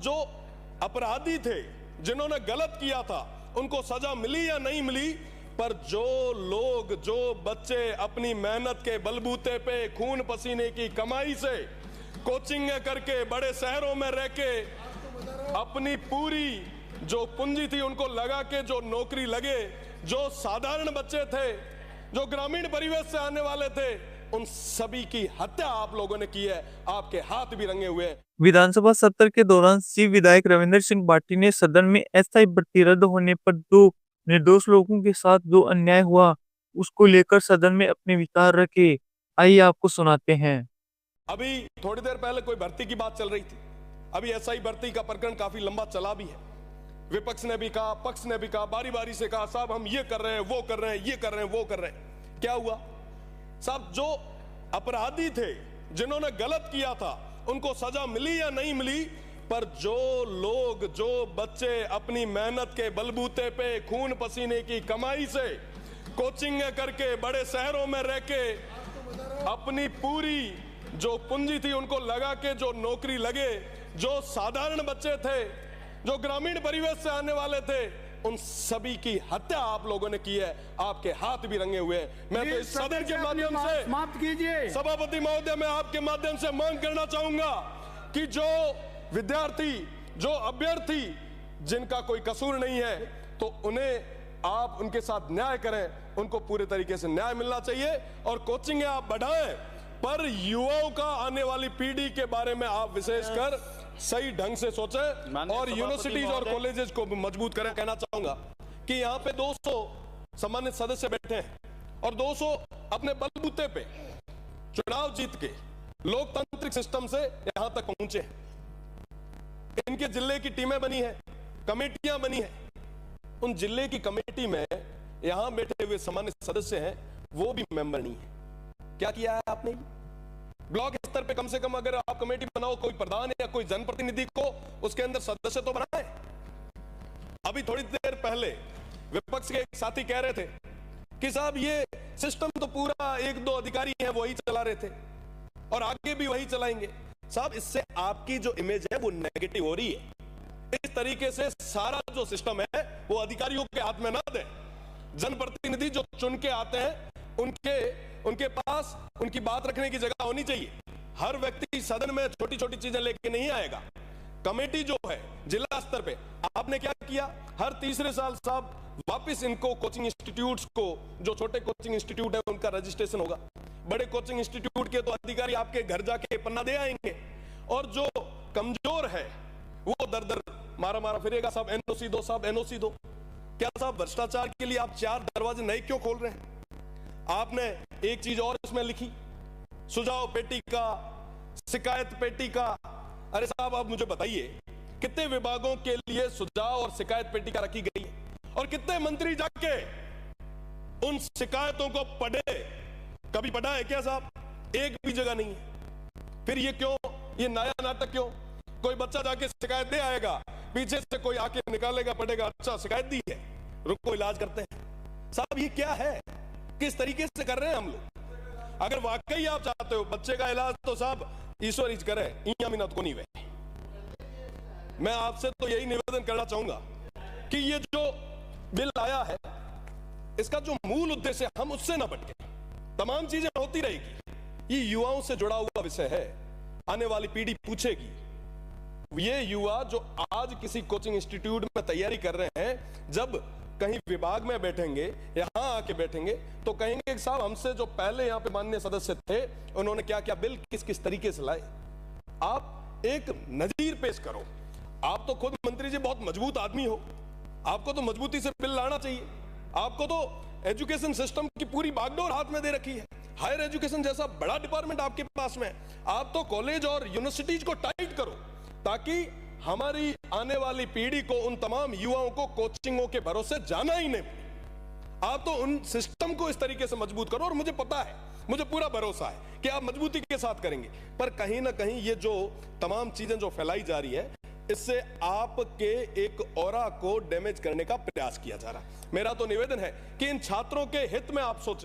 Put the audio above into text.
जो अपराधी थे, जिन्होंने गलत किया था, उनको सजा मिली या नहीं मिली, पर जो लोग, जो बच्चे अपनी मेहनत के बलबूते पे खून पसीने की कमाई से कोचिंग करके बड़े शहरों में रह के अपनी पूरी जो पूंजी थी उनको लगा के जो नौकरी लगे, जो साधारण बच्चे थे, जो ग्रामीण परिवेश से आने वाले थे, उन सभी की हत्या आप लोगों ने की है। आपके हाथ भी रंगे हुए हैं। विधानसभा सत्र के दौरान सी विधायक रविंद्र सिंह भाटी ने सदन में अस्थायी भर्ती रद्द होने पर दो निर्दोष लोगों के साथ जो अन्याय हुआ उसको लेकर सदन में अपने विचार रखे। आइए आपको सुनाते हैं। अभी थोड़ी देर पहले कोई भर्ती की बात चल रही थी। अभी एसआई भर्ती का प्रकरण काफी लंबा चला भी है। विपक्ष ने भी कहा, पक्ष ने भी कहा, बारी बारी से कहा, साहब हम ये कर रहे हैं, वो कर रहे हैं, ये कर रहे हैं, वो कर रहे हैं। क्या हुआ साहब? जो अपराधी थे, जिन्होंने गलत किया था, उनको सजा मिली या नहीं मिली, पर जो लोग, जो बच्चे अपनी मेहनत के बलबूते पे खून पसीने की कमाई से कोचिंग करके बड़े शहरों में रह के अपनी पूरी जो पूंजी थी उनको लगा के जो नौकरी लगे, जो साधारण बच्चे थे, जो ग्रामीण परिवेश से आने वाले थे, उन सभी की हत्या आप लोगों ने की है। आपके हाथ भी रंगे हुए हैं। मैं तो इस सदन के माध्यम से समाप्त कीजिए। सभापति महोदय, मैं आपके माध्यम से मांग करना चाहूंगा कि जो विद्यार्थी, जो अभ्यर्थी जिनका कोई कसूर नहीं है, तो उन्हें आप उनके साथ न्याय करें, उनको पूरे तरीके से न्याय मिलना चाहिए। और कोचिंग आप बढ़ाएं, पर युवाओं का, आने वाली पीढ़ी के बारे में आप विशेषकर सही ढंग से सोचें और यूनिवर्सिटीज और कॉलेजेस को मजबूत करें। कहना चाहूंगा कि यहाँ पे 200 सम्मानित सदस्य बैठे हैं और 200 अपने बलबूते पे चुनाव जीत के लोकतांत्रिक सिस्टम से यहां तक पहुंचे हैं। इनके जिले की टीमें बनी है, कमेटियां बनी है। उन जिले की कमेटी में यहां बैठे हुए सम्मानित सदस्य हैं, वो भी मेंबर नहीं है। क्या किया है आपने? ब्लॉक स्तर पे कम से कम अगर आप कमेटी बनाओ, कोई प्रधान या कोई जनप्रतिनिधि को उसके अंदर सदस्य तो बनाए। अभी थोड़ी देर पहले विपक्ष के एक साथी कह रहे थे कि साहब ये सिस्टम तो पूरा 1-2 अधिकारी हैं वही चला रहे थे और आगे भी वही चलाएंगे। साहब, इससे आपकी जो इमेज है वो नेगेटिव हो रही है। इस तरीके से सारा जो सिस्टम है वो अधिकारियों के हाथ में ना दे। जनप्रतिनिधि जो चुन के आते हैं, उनके पास उनकी बात रखने की जगह होनी चाहिए। हर व्यक्ति सदन में छोटी छोटी चीजें लेके नहीं आएगा। कमेटी जो है जिला स्तर पे, आपने क्या किया? हर तीसरे साल साहब वापस इनको कोचिंग इंस्टीट्यूट्स को, जो छोटे कोचिंग इंस्टीट्यूट है उनका रजिस्ट्रेशन होगा। बड़े कोचिंग इंस्टीट्यूट के तो अधिकारी आपके घर जाके पन्ना दे आएंगे और जो कमजोर है वो दर दर मारा फिरेगा, साहब एनओसी दो, साहब एनओसी दो। क्या साहब भ्रष्टाचार के लिए आप 4 दरवाजे नए क्यों खोल रहे हैं? आपने एक चीज और इसमें लिखी, सुझाव पेटी का, शिकायत पेटी का। अरे साहब, आप मुझे बताइए कितने विभागों के लिए सुझाव और शिकायत पेटी का रखी गई है और कितने मंत्री जाके उन शिकायतों को पढ़े? कभी पढ़ा है क्या साहब? एक भी जगह नहीं है। फिर ये क्यों, ये नया नाटक क्यों? कोई बच्चा जाके शिकायत दे आएगा, पीछे से कोई आके निकालेगा, पढ़ेगा, अच्छा शिकायत दी है, रुको इलाज करते हैं। साहब ये क्या है? किस तरीके से कर रहे हैं हम लोग? अगर वाकई आप चाहते हो बच्चे का इलाज, तो साहब ईश्वर ही करे, इया मिनत को नहीं वे। मैं आपसे तो यही निवेदन करना चाहूंगा कि ये जो बिल आया है, इसका जो मूल उद्देश्य हम उससे ना भटके। तमाम चीजें होती रहेगी, ये युवाओं से जुड़ा हुआ विषय है। आने वाली पीढ़ी पूछेगी। ये युवा जो आज किसी कोचिंग इंस्टीट्यूट में तैयारी कर रहे हैं, जब कहीं विभाग में बैठेंगे, यहां आके बैठेंगे, तो कहेंगे कि साहब हमसे जो पहले यहां पे माननीय सदस्य थे, उन्होंने क्या क्या बिल किस किस तरीके से लाए। आप एक नजीर पेश करो। आप तो खुद मंत्री जी बहुत मजबूत आदमी हो, आपको तो मजबूती से बिल लाना चाहिए। आपको तो एजुकेशन सिस्टम की पूरी बागडोर हाथ में दे रखी है। हायर एजुकेशन जैसा बड़ा डिपार्टमेंट आपके पास में है। आप तो कॉलेज और यूनिवर्सिटीज को टाइट करो, ताकि हमारी आने वाली पीढ़ी को, उन तमाम युवाओं को कोचिंगों के भरोसे जाना ही नहीं। आप तो उन सिस्टम को इस तरीके से मजबूत करो, और मुझे पता है, मुझे पूरा भरोसा है कि आप मजबूती के साथ करेंगे। पर कहीं ना कहीं ये जो तमाम चीजें जो फैलाई जा रही है, इससे आपके एक ऑरा को डैमेज करने का प्रयास किया जा रहा है। मेरा तो निवेदन है कि इन छात्रों के हित में आप सोचें।